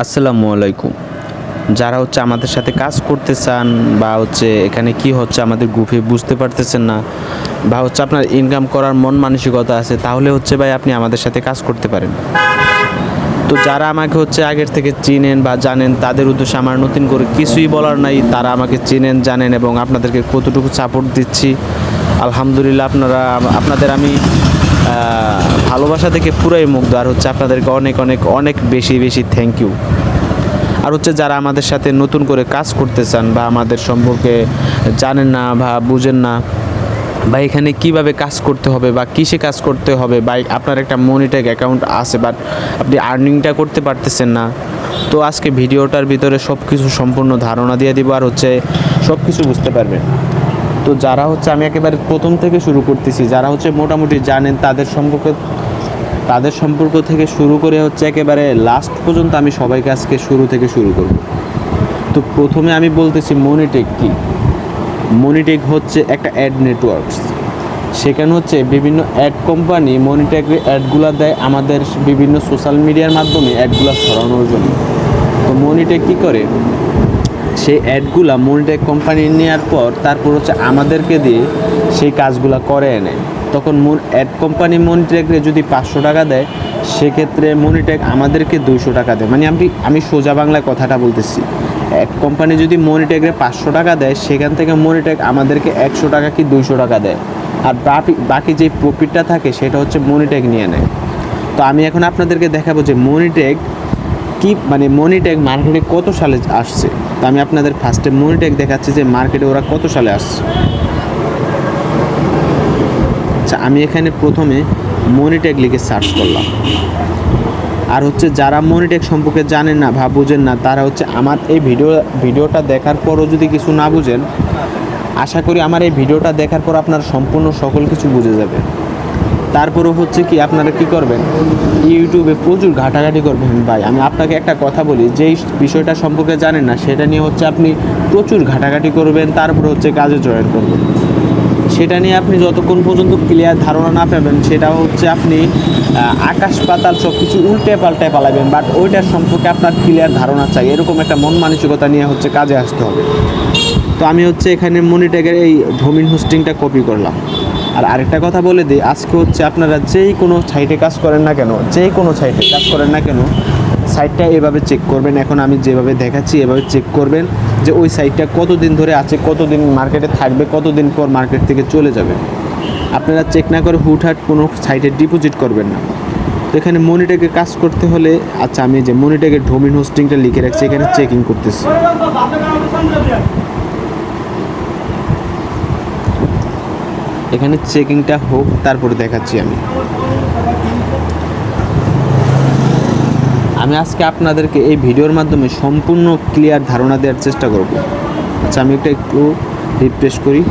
আসসালামু আলাইকুম। যারা আমাদের সাথে কাজ করতে চান বা এখানে কি হচ্ছে আমাদের গ্রুপে বুঝতে পারতেছেন না বা আপনার ইনকাম করার মন মানসিকতা আছে, তাহলে ভাই আপনি আমাদের সাথে কাজ করতে পারেন। তো যারা আমাকে আগের থেকে চিনেন বা জানেন, তাদের উদ্দেশ্যে আমার নতুন করে কিছুই বলার নাই। তারা আমাকে চিনেন, জানেন এবং আপনাদেরকে কতটুকু সাপোর্ট দিচ্ছি আলহামদুলিল্লাহ। আপনাদের আমি ভালোবাসা থেকে পুরাই মুগ্ধ। আর আপনাদেরকে অনেক অনেক অনেক বেশি বেশি থ্যাংক ইউ। আর যারা আমাদের সাথে নতুন করে কাজ করতে চান বা আমাদের সম্পর্কে জানেন না বা বুঝেন না বা এখানে কিভাবে কাজ করতে হবে বা কিসে কাজ করতে হবে, বা আপনার একটা মনিটেক অ্যাকাউন্ট আছে বাট আপনি আর্নিংটা করতে পারতেছেন না, তো আজকে ভিডিওটার ভিতরে সব কিছু সম্পূর্ণ ধারণা দিয়ে দিব আর সব কিছু বুঝতে পারবেন। তো যারা আমি একেবারে প্রথম থেকে শুরু করতেছি, যারা মোটামুটি জানেন তাদের সম্পর্ক থেকে শুরু করে একেবারে লাস্ট পর্যন্ত আমি সবাইকে আজকে শুরু থেকে শুরু করব। তো প্রথমে আমি বলতেছি মনিটেক কি। মনিটেক হচ্ছে একটা অ্যাড নেটওয়ার্কস। সেখানে বিভিন্ন অ্যাড কোম্পানি মনিটেকের অ্যাডগুলো দেয় আমাদের বিভিন্ন সোশ্যাল মিডিয়ার মাধ্যমে অ্যাডগুলো ছড়ানোর জন্য। তো মনিটেক কী করে, সেই অ্যাডগুলা মনিটেক কোম্পানি নেওয়ার পর তারপর আমাদেরকে দিয়ে সেই কাজগুলো করে এনে, তখন অ্যাড কোম্পানি মনিটেকরে যদি 500 টাকা দেয়, সেক্ষেত্রে মনিটেক আমাদেরকে 200 টাকা দেয়। মানে আমি সোজা বাংলায় কথাটা বলতেছি, অ্যাড কোম্পানি যদি মনিটেকরে 500 টাকা দেয়, সেখান থেকে মনিটেক আমাদেরকে 100 টাকা কি 200 টাকা দেয়। আর বাকি যে প্রফিটটা থাকে সেটা মনিটেক নিয়ে নেয়। তো আমি এখন আপনাদেরকে দেখাবো যে মনিটেক কি, মানে মনিটেক মার্কেটে কত সালে আসছে। তো আমি আপনাদের ফার্স্টে মনিটেক দেখাচ্ছি যে মার্কেটে ওরা কত সালে আসছে। আচ্ছা, আমি এখানে প্রথমে মনিটেক লিখে সার্চ করলাম। আর যারা মনিটেক সম্পর্কে জানেন না বা বুঝেন না, তারা আমার এই ভিডিওটা দেখার পরও যদি কিছু না বুঝেন, আশা করি আমার এই ভিডিওটা দেখার পর আপনার সম্পূর্ণ সকল কিছু বুঝে যাবে। তারপরও কি আপনারা কি করবেন, ইউটিউবে প্রচুর ঘাটাঘাটি করবেন। ভাই আমি আপনাকে একটা কথা বলি, যেই বিষয়টা সম্পর্কে জানেন না সেটা নিয়ে আপনি প্রচুর ঘাটাঘাটি করবেন, তারপর কাজে জয়েন করবেন। সেটা নিয়ে আপনি যতক্ষণ পর্যন্ত ক্লিয়ার ধারণা না পাবেন, সেটা আপনি আকাশ পাতাল সব কিছু উল্টে পাল্টে পালাবেন, বাট ওইটার সম্পর্কে আপনার ক্লিয়ার ধারণা চাই, এরকম একটা মন মানসিকতা নিয়ে কাজে আসতে হবে। তো আমি এখানে মনিটেকের এই ডোমেইন হোস্টিংটা কপি করলাম। আর আরেকটা কথা বলে দিই, আজকে আপনারা যেই কোনো সাইটে কাজ করেন না কেন, সাইটটা এভাবে চেক করবেন। এখন আমি যেভাবে দেখাচ্ছি এভাবে চেক করবেন যে ওই সাইটটা কতদিন ধরে আছে, কতদিন মার্কেটে থাকবে, কতদিন পর মার্কেট থেকে চলে যাবে। আপনারা চেক না করে হুটহাট কোনো সাইটে ডিপোজিট করবেন না। তো এখানে মনিটেকে কাজ করতে হলে, আচ্ছা আমি যে মনিটেকের ডোমেইন হোস্টিংটা লিখে রাখছি, এখানে চেকিং করতেছি। এখানে চেকিংটা হোক, তারপরে দেখাচ্ছি আমি আজকে আপনাদেরকে এই ভিডিওর মাধ্যমে সম্পূর্ণ ক্লিয়ার ধারণা দেওয়ার চেষ্টা করব। আচ্ছা আমি একটু রিফ্রেশ করি।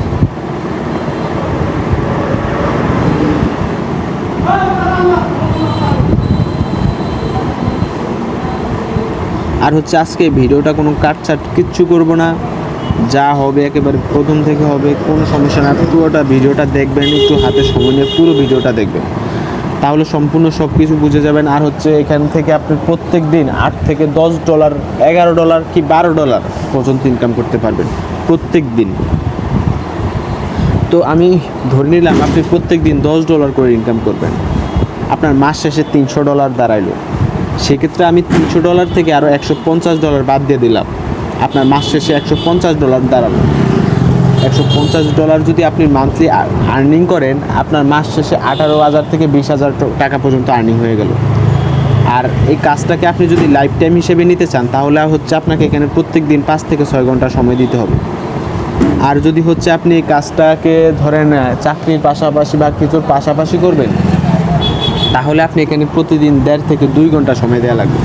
আর আজকে ভিডিওটা কোনো কাটছাট কিচ্ছু করব না, যা হবে একেবারে প্রথম থেকে হবে, কোনো সমস্যা না। পুরোটা ভিডিওটা দেখবেন, একটু হাতে সময় নিয়ে পুরো ভিডিওটা দেখবেন, তাহলে সম্পূর্ণ সব কিছু বুঝে যাবেন। আর এখান থেকে আপনি প্রত্যেক দিন $8 থেকে $10, $11 কি $12 পর্যন্ত ইনকাম করতে পারবেন প্রত্যেক দিন। তো আমি ধরে নিলাম আপনি প্রত্যেক দিন $10 করে ইনকাম করবেন, আপনার মাস শেষে $300 দাঁড়াইলো। সেক্ষেত্রে আমি $300 থেকে আরও $150 বাদ দিয়ে দিলাম, আপনার মাস শেষে $150 দাঁড়ালো। $150 যদি আপনি মান্থলি আর্নিং করেন, আপনার মাস শেষে 18,000 থেকে 20,000 টাকা পর্যন্ত আর্নিং হয়ে গেল। আর এই কাজটাকে আপনি যদি লাইফ টাইম হিসেবে নিতে চান, তাহলে আপনাকে এখানে প্রত্যেক দিন 5 থেকে 6 ঘন্টা সময় দিতে হবে। আর যদি আপনি এই কাজটাকে ধরেন চাকরির পাশাপাশি বা কিছুর পাশাপাশি করবেন, তাহলে আপনি এখানে প্রতিদিন 1.5 থেকে 2 ঘন্টা সময় দেওয়া লাগবে।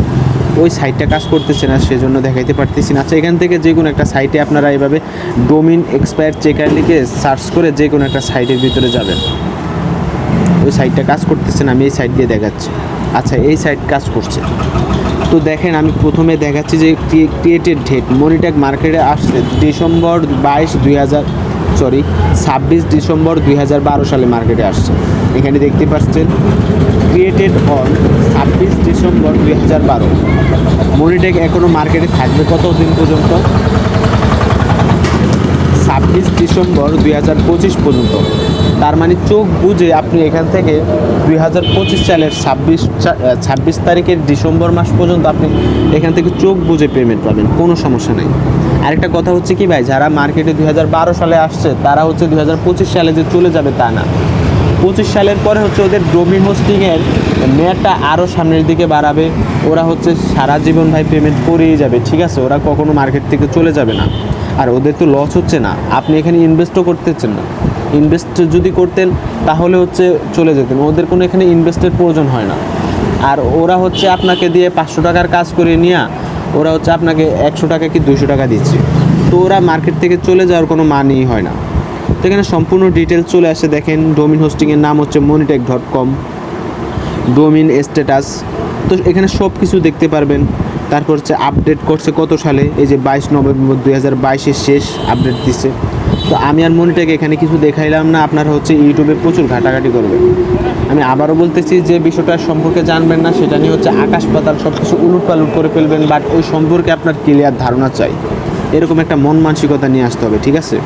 ওই সাইটটা কাজ করতেছে না, সেজন্য দেখাইতে পারতেছি না। আচ্ছা, এখান থেকে যে কোনো একটা সাইটে আপনারা এইভাবে ডোমেইন এক্সপায়ার চেকার লিখে সার্চ করে যে কোনো একটা সাইটের ভিতরে যাবেন। ওই সাইটটা কাজ করতেছে না, আমি এই সাইট দিয়ে দেখাচ্ছি। আচ্ছা, এই সাইট কাজ করছে। তো দেখেন আমি প্রথমে দেখাচ্ছি যে ক্রিয়েটেড ডেট, মনিটেক মার্কেটে আসছে 26 ডিসেম্বর 2012 সালে মার্কেটে আসছে। এখানে দেখতে পাচ্ছেন ক্রিয়েটেড অন 26 ডিসেম্বর 2012। মনিটেক এখনও মার্কেটে থাকবে কতদিন পর্যন্ত? 26 ডিসেম্বর 2025 পর্যন্ত। তার মানে চোখ বুঝে আপনি এখান থেকে 2025 সালের 26 তারিখের ডিসেম্বর মাস পর্যন্ত আপনি এখান থেকে চোখ বুঝে পেমেন্ট পাবেন, কোনো সমস্যা নেই। আরেকটা কথা হচ্ছে কি ভাই, যারা মার্কেটে 2012 সালে আসছে তারা হচ্ছে 2025 সালে যে চলে যাবে তা না। 25 সালের পরে হচ্ছে ওদের ডোমিন হোস্টিংয়ের মেয়াদটা আরও সামনের দিকে বাড়াবে। ওরা হচ্ছে সারা জীবন ভাই পেমেন্ট করেই যাবে, ঠিক আছে? ওরা কখনো মার্কেট থেকে চলে যাবে না। আর ওদের তো লস হচ্ছে না, আপনি এখানে ইনভেস্টও করতেছেন না। ইনভেস্ট যদি করতেন তাহলে হচ্ছে চলে যেতেন, ওদের কোনো এখানে ইনভেস্টের প্রয়োজন হয় না। আর ওরা হচ্ছে আপনাকে দিয়ে 500 টাকার কাজ করে নিয়ে ওরা হচ্ছে আপনাকে 100 টাকা কি 200 টাকা দিচ্ছে, তো ওরা মার্কেট থেকে চলে যাওয়ার কোনো মানেই হয় না। তো এখানে সম্পূর্ণ ডিটেলস চলে আসে, দেখেন ডোমিন হোস্টিংয়ের নাম হচ্ছে monitech.com, ডোমিন স্ট্যাটাস, তো এখানে সব কিছু দেখতে পারবেন। তারপর হচ্ছে আপডেট করছে কত সালে, এই যে 22 নভেম্বর 2022 শেষ আপডেট দিচ্ছে। তো আমি আর মনিটেক এখানে কিছু দেখাইলাম না, আপনারা হচ্ছে ইউটিউবে প্রচুর ঘাটাঘাটি করবেন। আমি আবারও বলতেছি যে বিষয়টা সম্পর্কে জানবেন না সেটা নিয়ে হচ্ছে আকাশ পাতাল সব কিছু উলুটপালুট করে ফেলবেন, বাট ওই সম্পর্কে আপনার ক্লিয়ার ধারণা চাই, এরকম একটা মন মানসিকতা নিয়ে আসতে হবে, ঠিক আছে?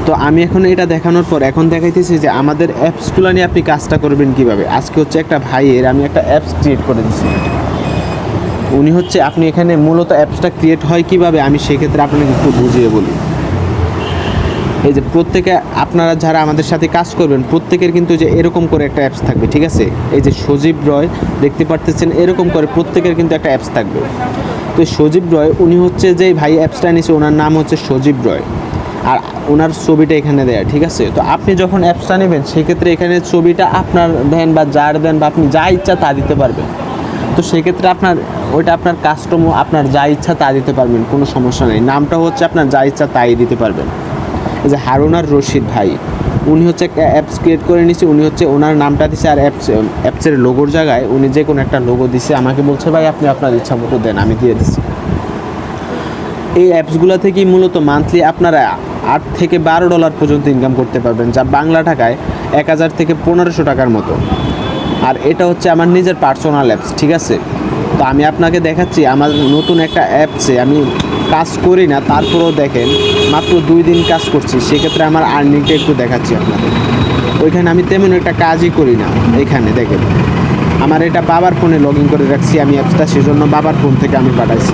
তো আমি এখন এটা দেখানোর পর এখন দেখাইতেছি যে আমাদের অ্যাপসগুলো নিয়ে আপনি কাজটা করবেন কিভাবে। আজকে হচ্ছে একটা ভাইয়ের আমি একটা অ্যাপস ক্রিয়েট করে দিচ্ছি, উনি হচ্ছে আপনি এখানে মূলত অ্যাপসটা ক্রিয়েট হয় কিভাবে আমি সেক্ষেত্রে আপনাকে একটু বুঝিয়ে বলি। এই যে প্রত্যেকে আপনারা যারা আমাদের সাথে কাজ করবেন প্রত্যেকের কিন্তু যে এরকম করে একটা অ্যাপস থাকবে, ঠিক আছে? এই যে সজীব রয় দেখতে পারতেছেন, এরকম করে প্রত্যেকের কিন্তু একটা অ্যাপস থাকবে। তো সজীব রয় উনি হচ্ছে যে ভাই অ্যাপসটা নিয়েছে ওনার নাম হচ্ছে সজীব রয়, আর ওনার ছবিটা এখানে দেয়া, ঠিক আছে? তো আপনি যখন অ্যাপসটা নেবেন সেক্ষেত্রে এখানে ছবিটা আপনার দেন বা যার দেন বা আপনি যা ইচ্ছা তা দিতে পারবেন। তো সেক্ষেত্রে আপনার ওইটা আপনার কাস্টমও আপনার যা ইচ্ছা তা দিতে পারবেন, কোনো সমস্যা নেই। নামটা হচ্ছে আপনার যা ইচ্ছা তাই দিতে পারবেন। এই যে হারুন আর রশিদ ভাই উনি হচ্ছে একটা অ্যাপস ক্রিয়েট করে নিয়েছে, উনি হচ্ছে ওনার নামটা দিছে আর অ্যাপসের লোগোর জায়গায় উনি যে কোনো একটা লোগো দিছে, আমাকে বলছে ভাই আপনি আপনার ইচ্ছা মতো দেন, আমি দিয়ে দিচ্ছি। এই অ্যাপসগুলো থেকেই মূলত মান্থলি আপনারা $8 থেকে $12 পর্যন্ত ইনকাম করতে পারবেন, যা বাংলা টাকায় 1000 থেকে 1500 টাকার মতো। আর এটা হচ্ছে আমার নিজের পার্সোনাল অ্যাপস, ঠিক আছে? তো আমি আপনাকে দেখাচ্ছি আমার নতুন একটা অ্যাপসে আমি কাজ করি না, তারপরেও দেখেন মাত্র 2 দিন কাজ করছি, সেক্ষেত্রে আমার আর্নিংটা একটু দেখাচ্ছি আপনাদের। ওইখানে আমি তেমন একটা কাজই করি না, এখানে দেখেন আমার এটা বাবার ফোনে লগ ইন করে রাখছি আমি অ্যাপসটা, সেজন্য বাবার ফোন থেকে আমি পাঠাইছি।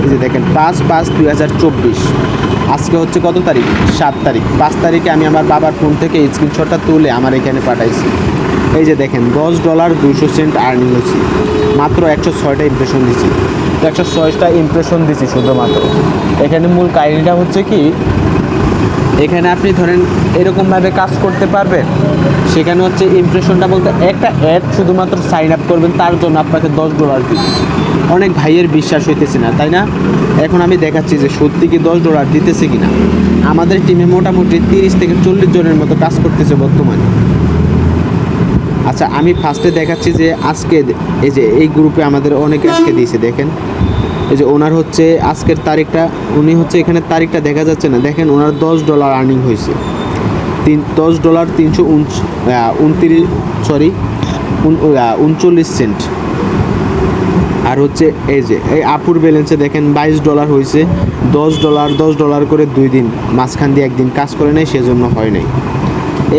এই যে দেখেন 5/5/2024, আজকে হচ্ছে কত তারিখ? 7 তারিখ। 5 তারিখে আমি আমার বাবার ফোন থেকে স্ক্রিনশটটা তুলে আমার এখানে পাঠাইছি। এই যে দেখেন $10 200 আর্নিং হয়েছি, মাত্র 106টা ইমপ্রেশন দিছি। তো 106টা ইমপ্রেশন দিছি শুধুমাত্র। এখানে মূল কাহিনিটা হচ্ছে কি, এখানে আপনি ধরেন এরকমভাবে কাজ করতে পারবেন, সেখানে হচ্ছে ইমপ্রেশনটা বলতে একটা অ্যাড শুধুমাত্র সাইন আপ করবেন, তার জন্য আপনাকে $10 দিন। অনেক ভাইয়ের বিশ্বাস হইতেছে না, তাই না? এখন আমি দেখাচ্ছি যে সত্যি কি $10 দিতেছে কি না। আমাদের টিমে মোটামুটি 30 থেকে 40 জনের মতো কাজ করতেছে বর্তমানে। আচ্ছা আমি ফার্স্টে দেখাচ্ছি যে আজকে এই যে এই গ্রুপে আমাদের অনেকে আজকে দিয়েছে, দেখেন এই যে ওনার হচ্ছে আজকের তারিখটা, উনি হচ্ছে এখানে তারিখটা দেখা যাচ্ছে না, দেখেন ওনার $10 আর্নিং হয়েছে, $10 339 আর হচ্ছে এই যে এই আপুর ব্যালেন্সে দেখেন $22 হয়েছে। $10 করে 2 দিন মাঝখান দিয়ে একদিন কাজ করে নেয়, সেজন্য হয় নাই।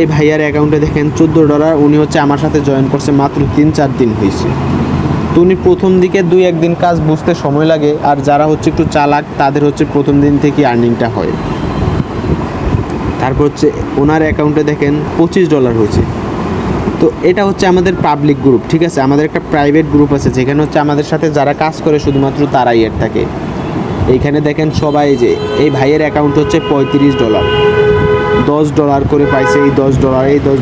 এই ভাইয়ার অ্যাকাউন্টে দেখেন $14, উনি হচ্ছে আমার সাথে জয়েন করছে মাত্র 3-4 দিন হয়েছে। তো উনি প্রথম দিকে 2-1 দিন কাজ বুঝতে সময় লাগে, আর যারা হচ্ছে একটু চালাক তাদের হচ্ছে প্রথম দিন থেকে আর্নিংটা হয়। তারপর হচ্ছে ওনার অ্যাকাউন্টে দেখেন $25 হয়েছে। তো এটা হচ্ছে আমাদের পাবলিক গ্রুপ, ঠিক আছে? আমাদের একটা প্রাইভেট গ্রুপ আছে যেখানে হচ্ছে আমাদের সাথে যারা কাজ করে শুধুমাত্র তারাই এর থাকে। এইখানে দেখেন সবাই যে এই ভাইয়ের অ্যাকাউন্ট হচ্ছে $35, $10 করে পাইছে, এই $10 এই $10।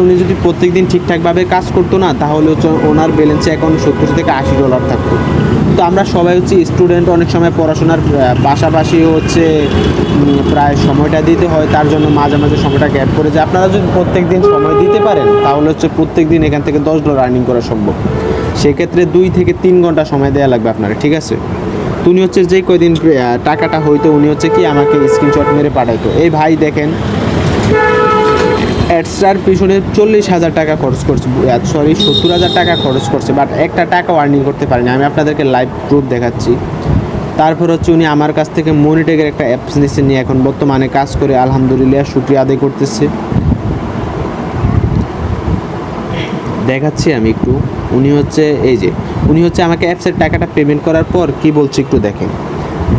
উনি যদি প্রত্যেক দিন ঠিকঠাকভাবে কাজ করতো না তাহলে হচ্ছে ওনার ব্যালেন্সে এখন $70 থেকে $80 থাকতো। তো আমরা সবাই হচ্ছে স্টুডেন্ট, অনেক সময় পড়াশোনার পাশাপাশি হচ্ছে প্রায় সময়টা দিতে হয়, তার জন্য মাঝে মাঝে সময়টা গ্যাপ করে যায়। আপনারা যদি প্রত্যেক দিন সময় দিতে পারেন তাহলে হচ্ছে প্রত্যেক দিন এখান থেকে $10 আর্নিং করা সম্ভব। সেক্ষেত্রে 2 থেকে 3 ঘন্টা সময় দেওয়া লাগবে আপনার, ঠিক আছে? তো উনি হচ্ছে যে কয়দিন টাকাটা হইতো উনি হচ্ছে কি আমাকে স্ক্রিনশট মেরে পাঠাইতো। এই ভাই দেখেন অ্যাডসটার পিছনে 40,000 টাকা খরচ করছে, সরি 70,000 টাকা খরচ করছে, বাট একটা টাকাও আর্নিং করতে পারেনি। আমি আপনাদেরকে লাইভ প্রুফ দেখাচ্ছি। তারপর হচ্ছে উনি আমার কাছ থেকে মনিটেকের একটা অ্যাপস নিচ্ছে, নিয়ে এখন বর্তমানে কাজ করে আলহামদুলিল্লাহ শুকরিয়া আদায় করতেছে। দেখাচ্ছি আমি একটু। উনি হচ্ছে আমাকে অ্যাপসের টাকাটা পেমেন্ট করার পর কি বলছে একটু দেখেন।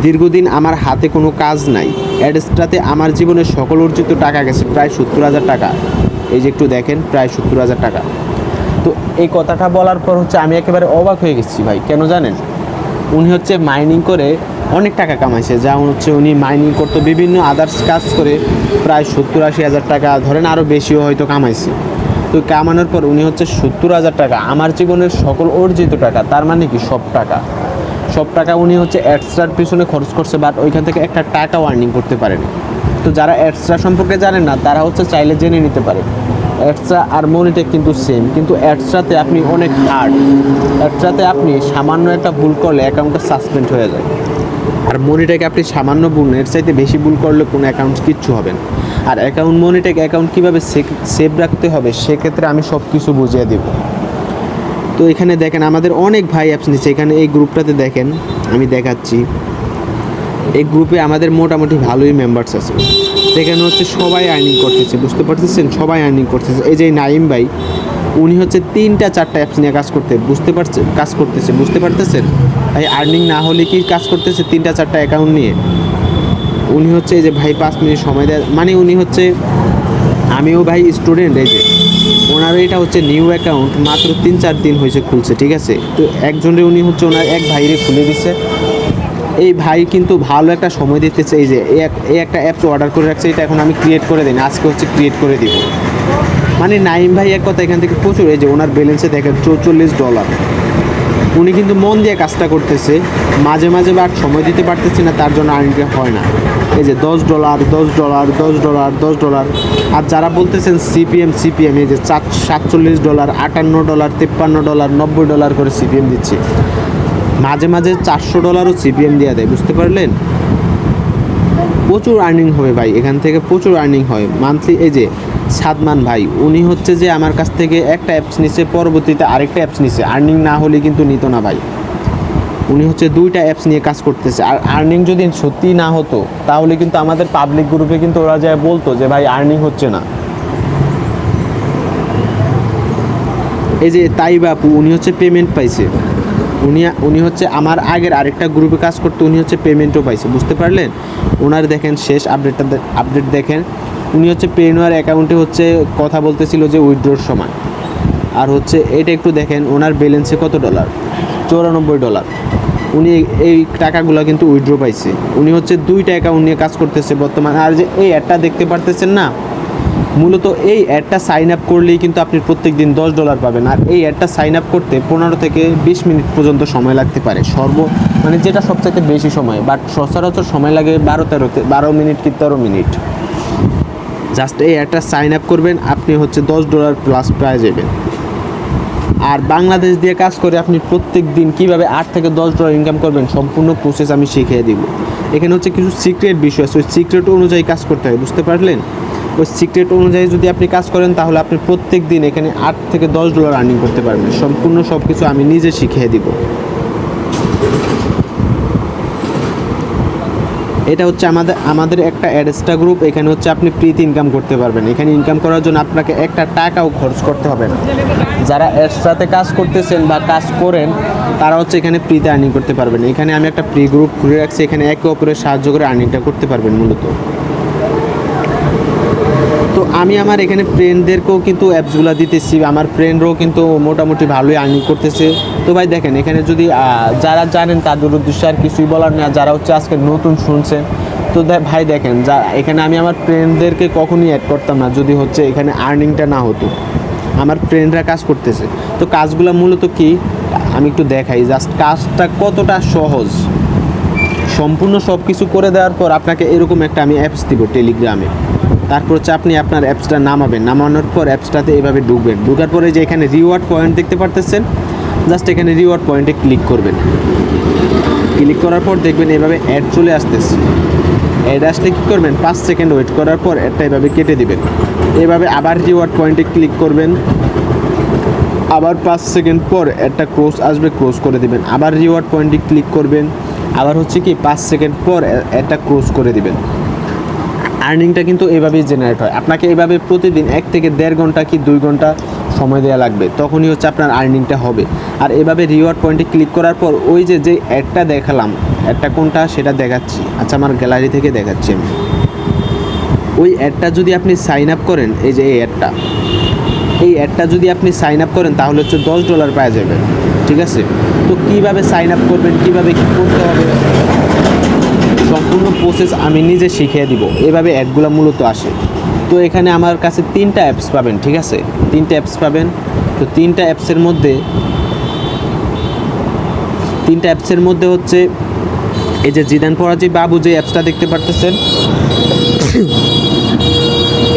দীর্ঘদিন আমার হাতে কোনো কাজ নাই, অ্যাডসটাতে আমার জীবনের সকল অর্জিত টাকা গেছে প্রায় 70,000 টাকা। এই যে একটু দেখেন, প্রায় 70,000 টাকা। তো এই কথাটা বলার পর হচ্ছে আমি একেবারে অবাক হয়ে গেছি ভাই। কেন জানেন? উনি হচ্ছে মাইনিং করে অনেক টাকা কামাইছে। যেমন হচ্ছে উনি মাইনিং করতো, বিভিন্ন আদার্স কাজ করে প্রায় 70-80,000 টাকা, ধরেন আরও বেশিও হয়তো কামাইছে। তো কামানোর পর উনি হচ্ছে 70,000 টাকা আমার জীবনের সকল অর্জিত টাকা, তার মানে কি সব টাকা উনি হচ্ছে অ্যাডসটার পিছনে খরচ করছে, বাট ওইখান থেকে একটা টাকাও আর্নিং করতে পারেনি। তো যারা অ্যাডসটা সম্পর্কে জানেন না তারা হচ্ছে চাইলে জেনে নিতে পারে। অ্যাডসটা আর মনিটেক কিন্তু সেম, কিন্তু অ্যাডসটাতে আপনি অনেক হার্ড। অ্যাডসটাতে আপনি সামান্য একটা ভুল করলে অ্যাকাউন্টটা সাসপেন্ড হয়ে যায়, আর মনিটেকে আপনি সামান্য ভুল, এর চাইতে বেশি ভুল করলে কোনো অ্যাকাউন্ট কিচ্ছু হবে না। আর মনিটেক অ্যাকাউন্ট কীভাবে সেভ রাখতে হবে সেক্ষেত্রে আমি সব কিছু বুঝিয়ে দেব। তো এখানে দেখেন আমাদের অনেক ভাই অ্যাপস নিচ্ছে। এখানে এই গ্রুপটাতে দেখেন, আমি দেখাচ্ছি। এই গ্রুপে আমাদের মোটামুটি ভালোই মেম্বার্স আছে। এখানে হচ্ছে সবাই আর্নিং করতেছে, বুঝতে পারতেছেন? সবাই আর্নিং করতেছে। এই যে নাইম ভাই, উনি হচ্ছে 3-4টা অ্যাপস নিয়ে কাজ করতেছে, বুঝতে পারতেছেন? এই আর্নিং না হলে কি কাজ করতেছে 3-4টা অ্যাকাউন্ট নিয়ে। উনি হচ্ছে এই যে ভাই 5 মিনিট সময় দেয়, মানে উনি হচ্ছে, আমিও ভাই স্টুডেন্ট। এই যে ওনার এটা হচ্ছে নিউ অ্যাকাউন্ট, মাত্র 3-4 দিন হয়েছে খুলছে, ঠিক আছে? তো একজনের উনি হচ্ছে ওনার এক ভাইরে খুলে দিচ্ছে। এই ভাই কিন্তু ভালো একটা সময় দিতেছে। এই যে এই একটা অ্যাপস অর্ডার করে রাখছে, এটা এখন আমি ক্রিয়েট করে দিই, আজকে হচ্ছে ক্রিয়েট করে দিব। মানে নাইম ভাই এক কথা এখান থেকে প্রচুর। এই যে ওনার ব্যালেন্সে দেখেন $44। উনি কিন্তু মন দিয়ে কাজটা করতেছে, মাঝে মাঝে বাট সময় দিতে পারতেছে না, তার জন্য আর্নিংটা হয় না। এই যে $10। আর যারা বলতেছেন সিপিএম, এই যে $47, $58, $53, $90 করে সিপিএম দিচ্ছে। মাঝে মাঝে $400ও সিপিএম দিয়ে দেয়, বুঝতে পারলেন? প্রচুর আর্নিং হবে ভাই, এখান থেকে প্রচুর আর্নিং হয় মান্থলি। এই যে সাদমান ভাই, উনি হচ্ছে যে আমার কাছ থেকে একটা অ্যাপস নিচ্ছে, পরবর্তীতে আরেকটা অ্যাপস নিচ্ছে। আর্নিং না হলে কিন্তু নিত না ভাই। উনি হচ্ছে 2টা অ্যাপস নিয়ে কাজ করতেছে। আর আর্নিং যদি সত্যি না হতো তাহলে কিন্তু আমাদের পাবলিক গ্রুপে কিন্তু ওরা যায় বলতো যে ভাই আর্নিং হচ্ছে না। এই যে তাই বাপু, উনি হচ্ছে পেমেন্ট পাইছে। উনি হচ্ছে আমার আগের আরেকটা গ্রুপে কাজ করতে, উনি হচ্ছে পেমেন্টও পাইছে, বুঝতে পারলেন? ওনার দেখেন শেষ আপডেট দেখেন। উনি হচ্ছে পেনোয়ার অ্যাকাউন্টে হচ্ছে কথা বলতেছিল যে উইথড্রোর সময়। আর হচ্ছে এটা একটু দেখেন, ওনার ব্যালেন্সে কত ডলার, $94। উনি এই টাকাগুলো কিন্তু উইথড্রো পাইছে। উনি হচ্ছে 2টা অ্যাকাউন্ট নিয়ে কাজ করতেছে বর্তমানে। আর যে এই অ্যাডটা দেখতে পারতেছেন না, মূলত এই অ্যাডটা সাইন আপ করলেই কিন্তু আপনি প্রত্যেক দিন $10 পাবেন। আর এই অ্যাডটা সাইন আপ করতে 15 থেকে 20 মিনিট পর্যন্ত সময় লাগতে পারে, মানে যেটা সবচাইতে বেশি সময়, বাট সচরাচর সময় লাগে 12 মিনিট কি 13 মিনিট। জাস্ট এই অ্যাডটা সাইন আপ করবেন, আপনি হচ্ছে $10 প্লাস পেয়ে যাবেন। আর বাংলাদেশ দিয়ে কাজ করে আপনি প্রত্যেক দিন কীভাবে $8 থেকে $10 ইনকাম করবেন সম্পূর্ণ প্রসেস আমি শিখিয়ে দিব। এখানে হচ্ছে কিছু সিক্রেট বিষয় আছে, ওই সিক্রেট অনুযায়ী কাজ করতে হয়, বুঝতে পারলেন? ওই সিক্রেট অনুযায়ী যদি আপনি কাজ করেন তাহলে আপনি প্রত্যেক দিন এখানে $8 থেকে $10 আর্নিং করতে পারবেন। সম্পূর্ণ সব কিছু আমি নিজে শিখিয়ে দিব। এটা হচ্ছে আমাদের একটা অ্যাডস্টা গ্রুপ। এখানে হচ্ছে আপনি ফ্রিতে ইনকাম করতে পারবেন। এখানে ইনকাম করার জন্য আপনাকে একটা টাকাও খরচ করতে হবে না। যারা অ্যাডস্টাতে কাজ করতেছেন বা কাজ করেন তারা হচ্ছে এখানে ফ্রিতে আর্নিং করতে পারবেন। এখানে আমি একটা ফ্রি গ্রুপ খুলে রাখছি, এখানে একে অপরের সাহায্য করে আর্নিংটা করতে পারবেন মূলত। তো আমি আমার এখানে ফ্রেন্ডদেরকেও কিন্তু অ্যাপসগুলো দিতেছি, আমার ফ্রেন্ডরাও কিন্তু মোটামুটি ভালোই আর্নিং করতেছে। তো ভাই দেখেন, এখানে যদি যারা জানেন তাদের উদ্দেশ্যে আর কিছুই বলার নেই, যারা হচ্ছে আজকে নতুন শুনছেন তো ভাই দেখেন, এখানে আমি আমার ফ্রেন্ডদেরকে কখনই অ্যাড করতাম না যদি হচ্ছে এখানে আর্নিংটা না হতো। আমার ফ্রেন্ডরা কাজ করতেছে। তো কাজগুলো মূলত কি আমি একটু দেখাই, জাস্ট কাজটা কতটা সহজ। সম্পূর্ণ সব কিছু করে দেওয়ার পর আপনাকে এরকম একটা আমি অ্যাপস দিব টেলিগ্রামে। তারপর হচ্ছে আপনি আপনার অ্যাপসটা নামানোর পর অ্যাপসটাতে এভাবে ঢুকার পরে যে এখানে রিওয়ার্ড পয়েন্ট দেখতে পারতেছেন, জাস্ট এখানে রিওয়ার্ড পয়েন্টে ক্লিক করবেন। ক্লিক করার পর দেখবেন এভাবে অ্যাড চলে আসতেছে। অ্যাড আসলে কী করবেন, 5 সেকেন্ড ওয়েট করার পর অ্যাডটা এভাবে কেটে দিবেন। এভাবে আবার রিওয়ার্ড পয়েন্টে ক্লিক করবেন, আবার 5 সেকেন্ড পর একটা ক্রস আসবে, ক্রস করে দিবেন। আবার রিওয়ার্ড পয়েন্টে ক্লিক করবেন, আবার হচ্ছে কি 5 সেকেন্ড পর একটা ক্রস করে দিবেন। আর্নিংটা কিন্তু এভাবেই জেনারেট হয়। আপনাকে এভাবে প্রতিদিন 1 থেকে 1.5 ঘন্টা কি 2 ঘন্টা সময় দেওয়া লাগবে, তখনই হচ্ছে আপনার আর্নিংটা হবে। আর এভাবে রিওয়ার্ড পয়েন্টে ক্লিক করার পর ওই যে অ্যাডটা দেখালাম, অ্যাডটা কোনটা সেটা দেখাচ্ছি। আচ্ছা, আমার গ্যালারি থেকে দেখাচ্ছি আমি। ওই অ্যাডটা যদি আপনি সাইন আপ করেন, এই যে এই অ্যাডটা যদি আপনি সাইন আপ করেন তাহলে হচ্ছে $10 পাওয়া যাবে, ঠিক আছে? তো কীভাবে সাইন আপ করবেন, কীভাবে কী করতে হবে, সম্পূর্ণ প্রসেস আমি নিজে শিখিয়ে দিব। এভাবে অ্যাডগুলো মূলত আসে। তো এখানে আমার কাছে 3টা অ্যাপস পাবেন, ঠিক আছে? 3টা অ্যাপস পাবেন। তো 3টা অ্যাপসের মধ্যে হচ্ছে এই যে জিদান ফরাজি বাবু যে অ্যাপসটা দেখতে পারতেছেন,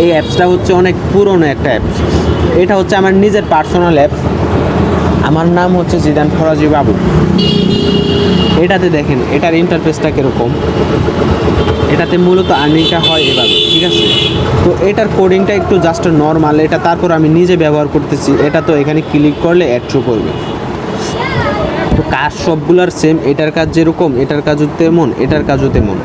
এই অ্যাপসটা হচ্ছে অনেক পুরনো একটা অ্যাপস। এটা হচ্ছে আমার নিজের পার্সোনাল অ্যাপস। আমার নাম হচ্ছে জিদান ফরাজি বাবু। এটাতে দেখেন এটার ইন্টারফেসটা কীরকম। এটাতে মূলত আর্নিংটা হয় এভাবে, ঠিক আছে? তো এটার কোডিংটা একটু জাস্ট নর্মাল, এটা তারপর আমি নিজে ব্যবহার করতেছি। এটা তো এখানে ক্লিক করলে অ্যাড শো করবে। তো কাজ সবগুলোর সেম, এটার কাজ যেরকম এটার কাজও তেমন, এটার কাজও তেমন।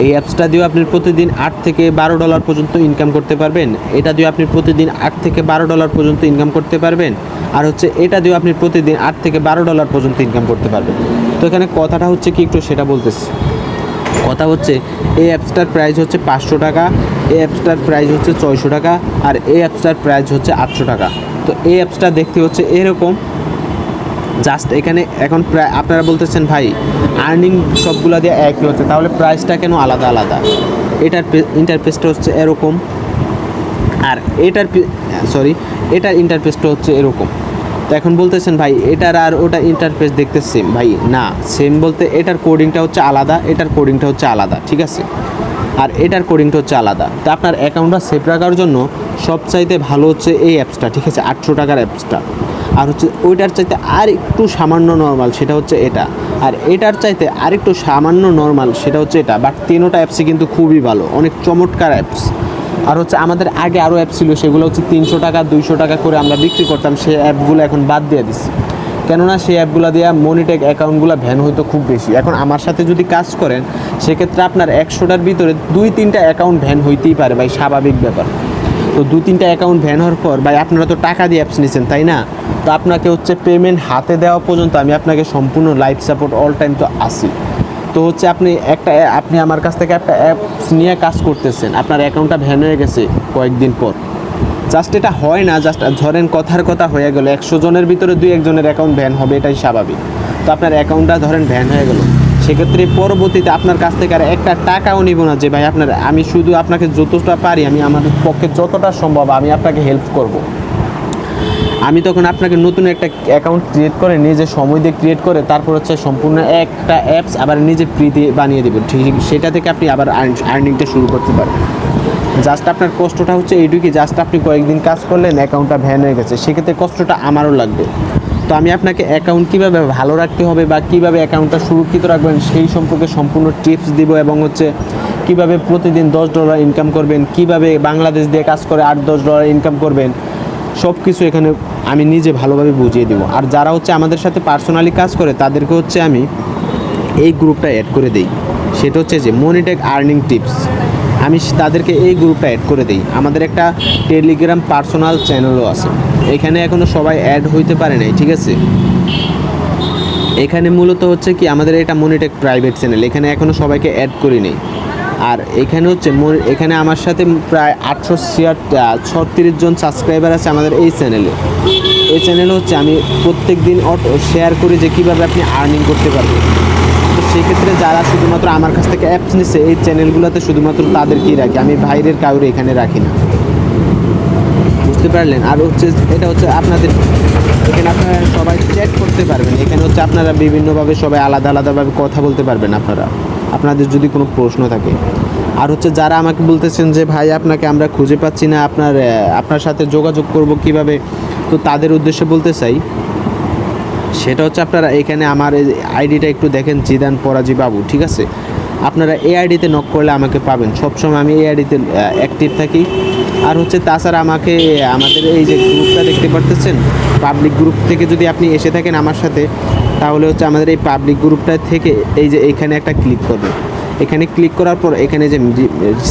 এই অ্যাপসটা দিয়ে আপনি প্রতিদিন $8 থেকে $12 পর্যন্ত ইনকাম করতে পারবেন। এটা দিয়ে আপনি প্রতিদিন $8 থেকে $12 পর্যন্ত ইনকাম করতে পারবেন। আর হচ্ছে এটা দিয়ে আপনি প্রতিদিন $8 থেকে $12 পর্যন্ত ইনকাম করতে পারবেন। তো এখানে কথাটা হচ্ছে কি, একটু সেটা বলতেছি। কথা হচ্ছে এই অ্যাপসটার প্রাইস হচ্ছে 500 টাকা, এই অ্যাপসটার প্রাইস হচ্ছে 600 টাকা, আর এই অ্যাপসটার প্রাইস হচ্ছে 800 টাকা। তো এই অ্যাপসটা দেখতে হচ্ছে এরকম। জাস্ট এখানে এখন প্রায় আপনারা বলতেছেন ভাই আর্নিং সবগুলো দিয়ে একই হচ্ছে, তাহলে প্রাইসটা কেন আলাদা আলাদা? এটার ইন্টারফেসটা হচ্ছে এরকম, আর এটার ইন্টারফেসটা হচ্ছে এরকম। তো এখন বলতেছেন ভাই এটার আর ওটার ইন্টারফেস দেখতে সেম। ভাই না, সেম বলতে এটার কোডিংটা হচ্ছে আলাদা, এটার কোডিংটা হচ্ছে আলাদা, ঠিক আছে? আর এটার কোডিংটা হচ্ছে আলাদা। তো আপনার অ্যাকাউন্টটা সেভ রাখার জন্য সবচাইতে ভালো হচ্ছে এই অ্যাপসটা, ঠিক আছে? 800 টাকার অ্যাপসটা। আর হচ্ছে ওইটার চাইতে আর একটু সামান্য নর্মাল, সেটা হচ্ছে এটা। আর এটার চাইতে আর একটু সামান্য নর্মাল, সেটা হচ্ছে এটা। বাট তিনোটা অ্যাপসই কিন্তু খুবই ভালো, অনেক চমৎকার অ্যাপস। আর হচ্ছে আমাদের আগে আরও অ্যাপ ছিল, সেগুলো হচ্ছে 300 টাকা 200 টাকা করে আমরা বিক্রি করতাম। সেই অ্যাপগুলো এখন বাদ দিয়ে দিচ্ছি, কেননা সেই অ্যাপগুলো দিয়ে মনিটেক অ্যাকাউন্টগুলো ভ্যান হয়তো খুব বেশি। এখন আমার সাথে যদি কাজ করেন সেক্ষেত্রে আপনার 100টার ভিতরে 2-3টা অ্যাকাউন্ট ভ্যান হইতেই পারে ভাই, স্বাভাবিক ব্যাপার। তো 2-3টা অ্যাকাউন্ট ভ্যান হওয়ার পর ভাই আপনারা তো টাকা দিয়ে অ্যাপস নিচ্ছেন, তাই না? তো আপনাকে হচ্ছে পেমেন্ট হাতে দেওয়া পর্যন্ত আমি আপনাকে সম্পূর্ণ লাইফ সাপোর্ট অল টাইম তো আসি। তো হচ্ছে আপনি আমার কাছ থেকে একটা অ্যাপস নিয়ে কাজ করতেছেন, আপনার অ্যাকাউন্টটা ভ্যান হয়ে গেছে কয়েকদিন পর। জাস্ট এটা হয় না, জাস্ট ধরেন কথার কথা হয়ে গেল 100 জনের ভিতরে 2-1 জনের অ্যাকাউন্ট ভ্যান হবে, এটাই স্বাভাবিক। তো আপনার অ্যাকাউন্টটা ধরেন ভ্যান হয়ে গেল, সেক্ষেত্রে পরবর্তীতে আপনার কাছ থেকে আর একটা টাকাও নিব না যে ভাই আমি শুধু আপনাকে যতটা পারি, আমি আমার পক্ষে যতটা সম্ভব আমি আপনাকে হেল্প করব। আমি তখন আপনাকে নতুন একটা অ্যাকাউন্ট ক্রিয়েট করে নিজে সময় দিয়ে ক্রিয়েট করে তারপর হচ্ছে সম্পূর্ণ একটা অ্যাপস আবার নিজে ফ্রি দিয়ে বানিয়ে দেবেন, ঠিক সেটা থেকে আপনি আবার আর্নিংটা শুরু করতে পারেন। জাস্ট আপনার কষ্টটা হচ্ছে এইটুকুই, জাস্ট আপনি কয়েকদিন কাজ করলেন অ্যাকাউন্টটা ভ্যান হয়ে গেছে, সেক্ষেত্রে কষ্টটা আমারও লাগবে। তো আমি আপনাকে অ্যাকাউন্ট কীভাবে ভালো রাখতে হবে বা কীভাবে অ্যাকাউন্টটা সুরক্ষিত রাখবেন সেই সম্পর্কে সম্পূর্ণ টিপস দিব, এবং হচ্ছে কীভাবে প্রতিদিন $10 ইনকাম করবেন, কীভাবে বাংলাদেশ দিয়ে কাজ করে $8-10 ইনকাম করবেন, সব কিছু এখানে আমি নিজে ভালোভাবে বুঝিয়ে দেবো। আর যারা হচ্ছে আমাদের সাথে পার্সোনালি কাজ করে তাদেরকে হচ্ছে আমি এই গ্রুপটা অ্যাড করে দিই, সেটা হচ্ছে যে মনিটেক আর্নিং টিপস। আমি তাদেরকে এই গ্রুপটা অ্যাড করে দিই। আমাদের একটা টেলিগ্রাম পার্সোনাল চ্যানেলও আছে, এখানে এখনও সবাই অ্যাড হইতে পারে নাই, ঠিক আছে? এখানে মূলত হচ্ছে কি আমাদের এটা মনিটেক প্রাইভেট চ্যানেল, এখানে এখনও সবাইকে অ্যাড করি নেই। আর এখানে হচ্ছে এখানে আমার সাথে প্রায় 836 জন সাবস্ক্রাইবার আছে আমাদের এই চ্যানেলে। এই চ্যানেলে হচ্ছে আমি প্রত্যেক দিন শেয়ার করি যে কীভাবে আপনি আর্নিং করতে পারবেন। তো সেক্ষেত্রে যারা শুধুমাত্র আমার কাছ থেকে অ্যাপস নিচ্ছে এই চ্যানেলগুলোতে শুধুমাত্র তাদেরকেই রাখি, আমি বাইরের কাউরে এখানে রাখি না, বুঝতে পারলেন? আর হচ্ছে এটা হচ্ছে আপনাদের এখানে আপনারা সবাই চ্যাট করতে পারবেন, এখানে হচ্ছে আপনারা বিভিন্নভাবে সবাই আলাদা আলাদাভাবে কথা বলতে পারবেন আপনাদের যদি কোনো প্রশ্ন থাকে। আর হচ্ছে যারা আমাকে বলতেছেন যে ভাই আপনাকে আমরা খুঁজে পাচ্ছি না, আপনার সাথে যোগাযোগ করব কিভাবে, তো তাদের উদ্দেশ্যে বলতে চাই সেটা হচ্ছে আপনারা এখানে আমার আইডিটা একটু দেখেন, জিদান পরাজি বাবু, ঠিক আছে? আপনারা এই আইডিতে নক করলে আমাকে পাবেন, সবসময় আমি এই আইডিতে অ্যাক্টিভ থাকি। আর হচ্ছে তাছাড়া আমাকে আমাদের এই যে গ্রুপটা দেখতে পারতেছেন, পাবলিক গ্রুপ থেকে যদি আপনি এসে থাকেন আমার সাথে, তাহলে হচ্ছে আমাদের এই পাবলিক গ্রুপটা থেকে এই যে এইখানে একটা ক্লিক করবেন। এখানে ক্লিক করার পর এখানে যে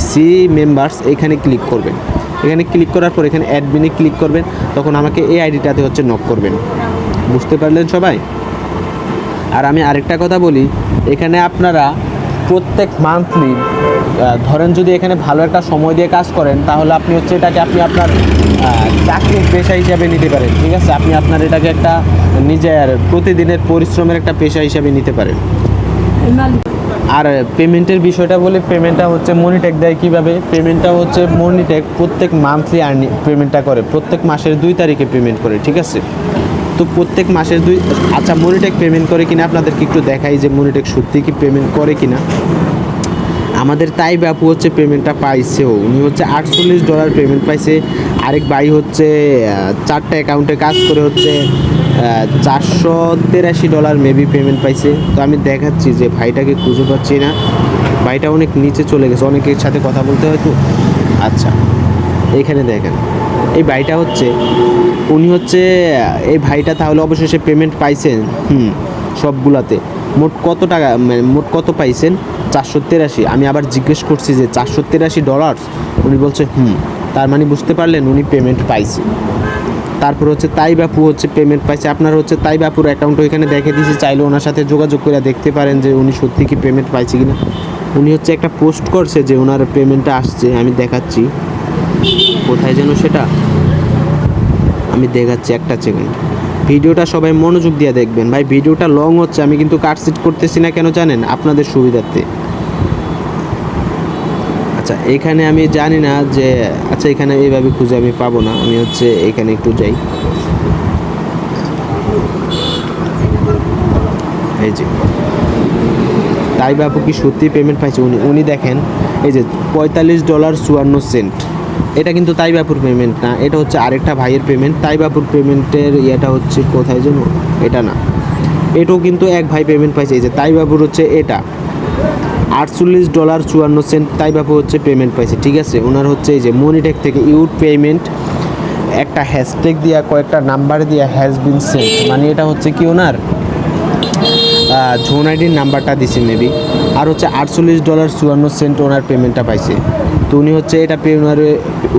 সি মেম্বার্স এখানে ক্লিক করবেন। এখানে ক্লিক করার পর এখানে অ্যাডমিনে ক্লিক করবেন, তখন আমাকে এই আইডিটাতে হচ্ছে নক করবেন। বুঝতে পারলেন সবাই? আর আমি আরেকটা কথা বলি, এখানে আপনারা প্রত্যেক মান্থলি ধরেন যদি এখানে ভালো একটা সময় দিয়ে কাজ করেন, তাহলে আপনি হচ্ছে এটাকে আপনি আপনার চাকরির পেশা হিসাবে নিতে পারেন, ঠিক আছে? আপনি আপনার এটাকে একটা নিজের প্রতিদিনের পরিশ্রমের একটা পেশা হিসাবে নিতে পারেন। আর পেমেন্টের বিষয়টা বলি, পেমেন্টটা হচ্ছে মনিটেক দেয় কীভাবে? পেমেন্টটা হচ্ছে মনিটেক প্রত্যেক মান্থলি পেমেন্টটা করে, প্রত্যেক মাসের 2 তারিখে পেমেন্ট করে, ঠিক আছে? তো প্রত্যেক মাসের আচ্ছা মনিটেক পেমেন্ট করে কিনা আপনাদেরকে একটু দেখাই যে মনিটেক সত্যি কি পেমেন্ট করে কিনা। আমাদের তাই বাপু হচ্ছে পেমেন্টটা পাইছেও, উনি হচ্ছে $48 পেমেন্ট পাইছে। আরেক ভাই হচ্ছে 4টা অ্যাকাউন্টে কাজ করে হচ্ছে $483 মেবি পেমেন্ট পাইছে। তো আমি দেখাচ্ছি যে ভাইটাকে খুঁজে পাচ্ছি না, ভাইটা অনেক নিচে চলে গেছে, অনেকের সাথে কথা বলতে হয় তো। আচ্ছা এইখানে দেখেন এই ভাইটা হচ্ছে, উনি হচ্ছে এই ভাইটা তাহলে অবশেষে পেমেন্ট পাইছেন সবগুলাতে। মোট কত টাকা, মানে মোট কত পাইছেন? 483। আমি আবার জিজ্ঞেস করছি যে $483, উনি বলছে তার মানে বুঝতে পারলেন উনি পেমেন্ট পাইছে। তারপর হচ্ছে তাই বাপু হচ্ছে পেমেন্ট পাইছে। আপনার হচ্ছে তাই বাপুর অ্যাকাউন্ট ওইখানে দেখে দিয়েছি, চাইলে ওনার সাথে যোগাযোগ করে দেখতে পারেন যে উনি সত্যি কি পেমেন্ট পাইছে কিনা। উনি হচ্ছে একটা পোস্ট করছে যে ওনার পেমেন্টটা আসছে, আমি দেখাচ্ছি কোথায় যেন সেটা, আমি দেখাচ্ছি একটা সেকেন্ড। ভিডিওটা সবাই মনোযোগ দিয়ে দেখবেন ভাই, ভিডিওটা লং হচ্ছে, আমি কিন্তু কাটসিট করতেছি না কেন জানেন? আপনাদের সুবিধার্থে। আচ্ছা এখানে আমি জানি না যে, আচ্ছা এখানে এইভাবে খুঁজে আমি পাবো না, আমি হচ্ছে এখানে একটু যাই, এই যে তাই বাপু কি সত্যি পেমেন্ট পাইছে? উনি দেখেন এই যে $45.54। এটা কিন্তু তাই বাপুর পেমেন্ট না, এটা হচ্ছে আরেকটা ভাইয়ের পেমেন্ট। তাই বাপুর পেমেন্টের ইয়েটা হচ্ছে কোথায় যেন, এটা না, এটাও কিন্তু এক ভাই পেমেন্ট পাইছে। এই যে তাই বাপুর হচ্ছে এটা $48.54 তাই বাপু হচ্ছে পেমেন্ট পাইছে, ঠিক আছে? ওনার হচ্ছে এই যে মনিটেক থেকে ইউড পেমেন্ট একটা হ্যাশট্যাগ দিয়া কয়েকটা নাম্বার দিয়া হ্যাজ বিন সেন্ট, মানে এটা হচ্ছে কি ওনার জোন আইডির নাম্বারটা দিছে মেবি। আর হচ্ছে $48.54 ওনার পেমেন্টটা পাইছে। তো উনি হচ্ছে এটা পেওনারে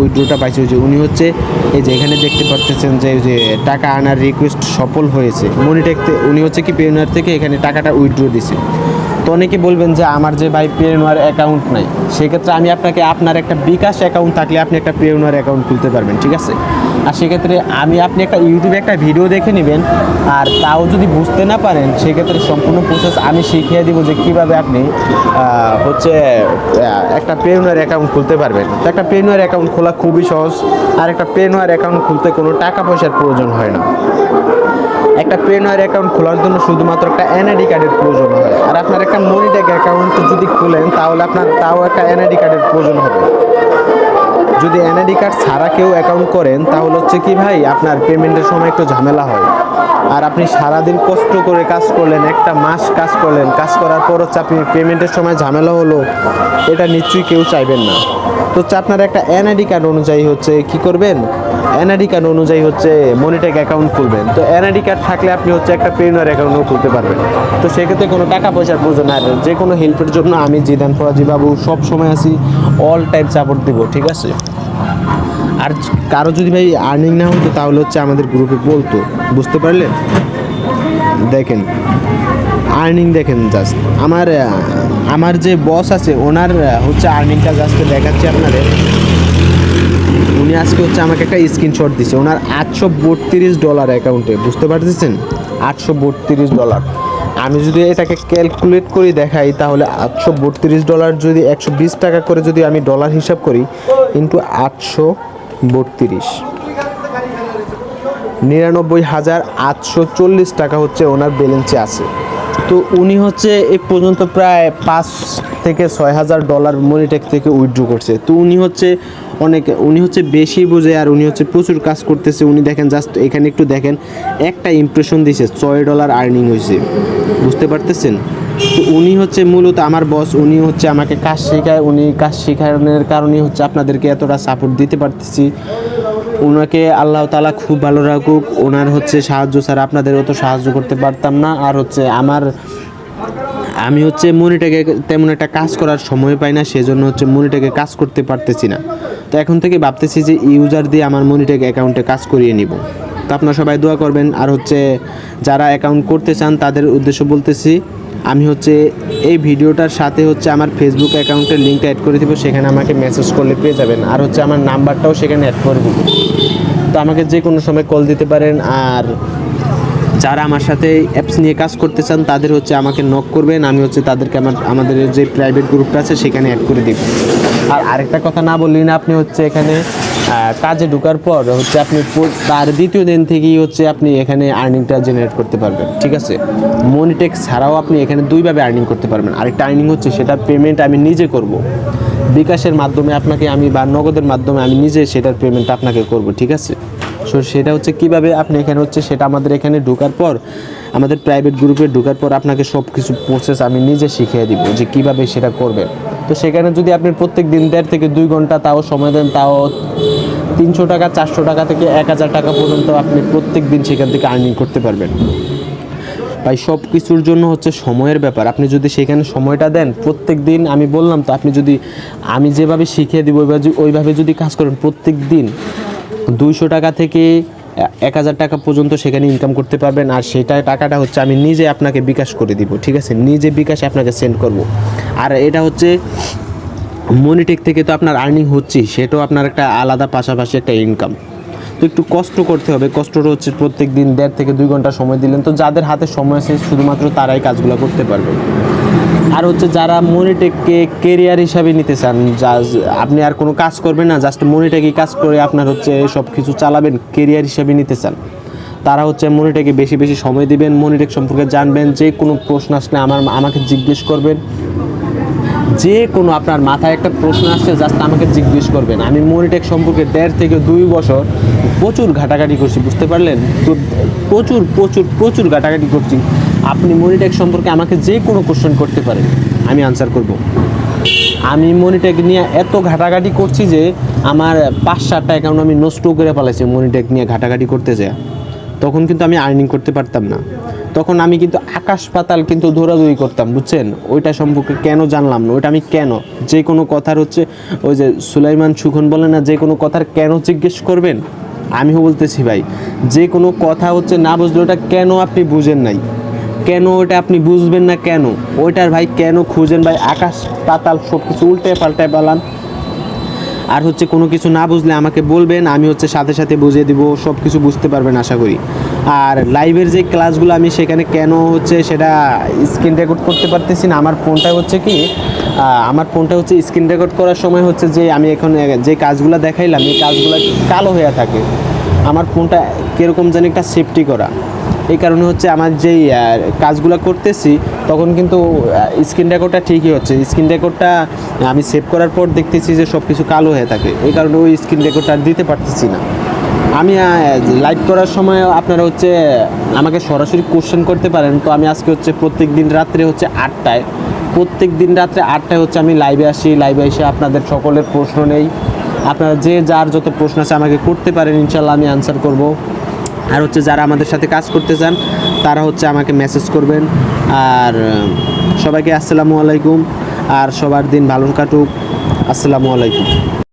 উইথড্রোটা পাইছে। যে উনি হচ্ছে এই যে এখানে দেখতে পাচ্ছেন যে টাকা আনার রিকোয়েস্ট সফল হয়েছে মনিটেক, উনি হচ্ছে কি পেওনার থেকে এখানে টাকাটা উইথড্রো দিছে। তো অনেকে বলবেন যে আমার যে ভাই পেওনার অ্যাকাউন্ট নাই, সেক্ষেত্রে আমি আপনাকে আপনার একটা বিকাশ অ্যাকাউন্ট থাকলে আপনি একটা পেওনার অ্যাকাউন্ট খুলতে পারবেন, ঠিক আছে? আর সেক্ষেত্রে আপনি একটা ইউটিউবে একটা ভিডিও দেখে নেবেন, আর তাও যদি বুঝতে না পারেন সেক্ষেত্রে সম্পূর্ণ প্রসেস আমি শিখিয়ে দিব যে কীভাবে আপনি হচ্ছে একটা পেওনার অ্যাকাউন্ট খুলতে পারবেন। তো একটা পেওনার অ্যাকাউন্ট খোলা খুবই সহজ, আর একটা পেওনার অ্যাকাউন্ট খুলতে কোনো টাকা পয়সার প্রয়োজন হয় না। একটা পেওনার অ্যাকাউন্ট খোলার জন্য শুধুমাত্র একটা এনআইডি কার্ডের প্রয়োজন হয়। আর আপনার একটা মনিটেক অ্যাকাউন্ট যদি খুলেন তাহলে আপনার তাও একটা এনআইডি কার্ডের প্রয়োজন হবে। যদি এনআইডি কার্ড ছাড়া কেউ অ্যাকাউন্ট করেন তাহলে হচ্ছে কি ভাই, আপনার পেমেন্টের সময় একটু ঝামেলা হয়। আর আপনি সারাদিন কষ্ট করে কাজ করলেন, একটা মাস কাজ করলেন, কাজ করার পর হচ্ছে আপনি পেমেন্টের সময় ঝামেলা হলো, এটা নিশ্চয়ই কেউ চাইবেন না। তো হচ্ছে আপনার একটা এনআইডি কার্ড অনুযায়ী হচ্ছে কি করবেন, এনআইডি কার্ড অনুযায়ী হচ্ছে মনিটেক অ্যাকাউন্ট খুলবেন। তো এনআইডি কার্ড থাকলে আপনি হচ্ছে একটা পেওনার অ্যাকাউন্টও খুলতে পারবেন। তো সেক্ষেত্রে কোনো টাকা পয়সার প্রয়োজন হয় না। যে কোনো হেল্পের জন্য আমি জিদান ফরাজি বাবু সব সময় আছি, অল টাইম সাপোর্ট দেবো, ঠিক আছে? আর কারো যদি ভাই আর্নিং না হতো তাহলে হচ্ছে আমাদের গ্রুপে বলতো, বুঝতে পারলেন? দেখেন আর্নিং দেখেন, জাস্ট আমার যে বস আছে ওনার হচ্ছে আর্নিংটা জাস্ট দেখাচ্ছি আপনাদের। উনি আজকে হচ্ছে আমাকে একটা স্ক্রিনশট দিছে ওনার $832 অ্যাকাউন্টে, বুঝতে পারতেছেন? $832। আমি যদি এটাকে ক্যালকুলেট করি দেখাই তাহলে $832 যদি 120 টাকা করে যদি আমি ডলার হিসাব করি ইন্টু 832, 99,840 টাকা হচ্ছে ওনার ব্যালেন্সে আছে। তো উনি হচ্ছে এ পর্যন্ত প্রায় $5,000 থেকে $6,000 মনিটেক থেকে উইথড্র করছে। তো উনি হচ্ছে উনি হচ্ছে বেশি বোঝে আর উনি হচ্ছে প্রচুর কাজ করতেছে। উনি দেখেন জাস্ট এখানে একটু দেখেন, একটা ইমপ্রেশন দিছে $6 আর্নিং হয়েছে, বুঝতে পারতেছেন? তো উনি হচ্ছে মূলত আমার বস, উনি হচ্ছে আমাকে কাজ শেখায়, উনি কাজ শেখানোর কারণে হচ্ছে আপনাদেরকে এতটা সাপোর্ট দিতে পারতেছি। ওনাকে আল্লাহ তাআলা খুব ভালো রাখুক। ওনার হচ্ছে সাহায্য ছাড়া আপনাদের অত সাহায্য করতে পারতাম না। আর হচ্ছে আমি হচ্ছে মনিটাকে তেমন একটা কাজ করার সময় পাই না, সেজন্য হচ্ছে মনিটাকে কাজ করতে পারতেছি না। তো এখন থেকে ভাবতেছি যে ইউজার দিয়ে আমার মনিটাকে অ্যাকাউন্টে কাজ করিয়ে নিব। তো আপনারা সবাই দোয়া করবেন। আর হচ্ছে যারা অ্যাকাউন্ট করতে চান তাদের উদ্দেশ্য বলতেছি, আমি হচ্ছে এই ভিডিওটার সাথে হচ্ছে আমার ফেসবুক অ্যাকাউন্টের লিঙ্কটা অ্যাড করে দেবো, সেখানে আমাকে মেসেজ করলে পেয়ে যাবেন। আর হচ্ছে আমার নাম্বারটাও সেখানে অ্যাড করে দেবো, তো আমাকে যে কোনো সময় কল দিতে পারেন। আর যারা আমার সাথে অ্যাপস নিয়ে কাজ করতে চান তাদের হচ্ছে আমাকে নক করবেন, আমি হচ্ছে তাদেরকে আমাদের যে প্রাইভেট গ্রুপটা আছে সেখানে অ্যাড করে দিব। আর আরেকটা কথা না বললেই না, আপনি হচ্ছে এখানে কাজে ঢোকার পর হচ্ছে আপনি তার দ্বিতীয় দিন থেকেই হচ্ছে আপনি এখানে আর্নিংটা জেনারেট করতে পারবেন, ঠিক আছে? মনিটেক্স ছাড়াও আপনি এখানে দুইভাবে আর্নিং করতে পারবেন। আরেকটা আর্নিং হচ্ছে সেটা পেমেন্ট আমি নিজে করব, বিকাশের মাধ্যমে আপনাকে আমি বা নগদের মাধ্যমে আমি নিজে সেটার পেমেন্ট আপনাকে করব, ঠিক আছে? সো সেটা হচ্ছে কিভাবে আপনি এখানে হচ্ছে সেটা আমাদের এখানে ঢোকার পর, আমাদের প্রাইভেট গ্রুপে ঢোকার পর আপনাকে সব কিছু প্রসেস আমি নিজে শিখিয়ে দিব যে কিভাবে সেটা করবে। তো সেখানে যদি আপনি প্রত্যেক দিন 1.5 থেকে 2 ঘন্টা তাও সময় দেন, তাও 300 টাকা 400 টাকা থেকে 1000 টাকা পর্যন্ত আপনি প্রত্যেক দিন সেখান থেকে আর্নিং করতে পারবেন। ভাই সব কিছুর জন্য হচ্ছে সময়ের ব্যাপার। আপনি যদি সেখানে সময়টা দেন প্রত্যেক দিন, আমি বললাম তো, আপনি যদি আমি যেভাবে শিখিয়ে দিব ওইভাবে যদি কাজ করেন, প্রত্যেক দিন 200 টাকা থেকে 1000 টাকা পর্যন্ত সেখানে ইনকাম করতে পারবেন। আর সেটা টাকাটা হচ্ছে আমি নিজে আপনাকে বিকাশ করে দিব, ঠিক আছে? নিজে বিকাশে আপনাকে সেন্ড করব। আর এটা হচ্ছে মনিটেক থেকে তো আপনার আর্নিং হচ্ছে, সেটাও আপনার একটা আলাদা পাশাপাশি একটা ইনকাম। তো একটু কষ্ট করতে হবে, কষ্টটা হচ্ছে প্রত্যেক দিন 1.5 থেকে 2 ঘন্টা সময় দিলেন, তো যাদের হাতে সময় আছে শুধুমাত্র তারাই কাজগুলো করতে পারবে। আর হচ্ছে যারা মনিটেককে কেরিয়ার হিসাবে নিতে চান, আপনি আর কোনো কাজ করবেন না, জাস্ট মনিটেকই কাজ করে আপনার হচ্ছে সব কিছু চালাবেন, কেরিয়ার হিসাবে নিতে চান, তারা হচ্ছে মনিটেকে বেশি বেশি সময় দিবেন, মনিটেক সম্পর্কে জানবেন। যে কোনো প্রশ্ন আসলে আমাকে জিজ্ঞেস করবেন, যে কোনো আপনার মাথায় একটা প্রশ্ন আসছে জাস্ট আমাকে জিজ্ঞেস করবেন। আমি মনিটেক সম্পর্কে 1.5 থেকে 2 বছর প্রচুর ঘাটাঘাটি করছি, বুঝতে পারলেন? তো প্রচুর প্রচুর প্রচুর ঘাটাঘাটি করছি। আপনি মনিটেক সম্পর্কে আমাকে যে কোনো কোশ্চেন করতে পারেন, আমি আনসার করব। আমি মনিটেক নিয়ে এত ঘাটাঘাটি করছি যে আমার 5-7টা অ্যাকাউন্ট আমি নষ্ট করে ফেলেছি মনিটেক নিয়ে ঘাটাঘাটি করতে যায়। তখন কিন্তু আমি আর্নিং করতে পারতাম না, তখন আমি কিন্তু আকাশ পাতাল কিন্তু দৌড়াদৌড়ি করতাম, বুঝছেন? ওইটা সম্পর্কে কেন জানলাম না, ওইটা আমি কেন, যে কোনো কথার হচ্ছে ওই যে সুলাইমান সুখন বলে না, যে কোনো কথার কেন জিজ্ঞেস করবেন। আমিও বলতেছি ভাই, যে কোনো কথা হচ্ছে না বুঝলে ওটা কেন আপনি বুঝেন নাই, কেন ওটা আপনি বুঝবেন না, কেন ওইটার ভাই কেন খুঁজেন ভাই, আকাশ পাতাল সব কিছু উল্টে পাল্টায় বলান। আর হচ্ছে কোনো কিছু না বুঝলে আমাকে বলবেন, আমি হচ্ছে সাথে সাথে বুঝিয়ে দিব, সব কিছু বুঝতে পারবেন আশা করি। আর লাইভের যে ক্লাসগুলো আমি সেখানে কেন হচ্ছে সেটা স্ক্রিন রেকর্ড করতে পারতেছি না, আমার ফোনটা হচ্ছে কি, আমার ফোনটা হচ্ছে স্ক্রিন রেকর্ড করার সময় হচ্ছে যে আমি এখন যে কাজগুলো দেখাইলাম এই কাজগুলো কালো হয়ে থাকে। আমার ফোনটা কীরকম জানি একটা সেফটি করা, এই কারণে হচ্ছে আমার যেই কাজগুলো করতেছি তখন কিন্তু স্ক্রিন রেকর্ডটা ঠিকই হচ্ছে, স্ক্রিন রেকর্ডটা আমি সেভ করার পর দেখতেছি যে সব কিছু কালো হয়ে থাকে, এই কারণে ওই স্ক্রিন রেকর্ডটা দিতে পারতেছি না। আমি লাইভ করার সময় আপনারা হচ্ছে আমাকে সরাসরি কোশ্চেন করতে পারেন। তো আমি আজকে হচ্ছে প্রত্যেক দিন রাত্রে হচ্ছে 8টায়, প্রত্যেক দিন রাত্রে 8টায় হচ্ছে আমি লাইভে আসি, লাইভে এসে আপনাদের সকলের প্রশ্ন নেই। আপনারা যে যার যত প্রশ্ন আছে আমাকে করতে পারেন, ইনশাল্লাহ আমি আনসার করব। আর হচ্ছে যারা আমাদের সাথে কাজ করতে চান তারা হচ্ছে আমাকে মেসেজ করবেন। আর সবাইকে আসসালামু আলাইকুম, আর সবার দিন ভালো কাটুক। আসসালামু আলাইকুম।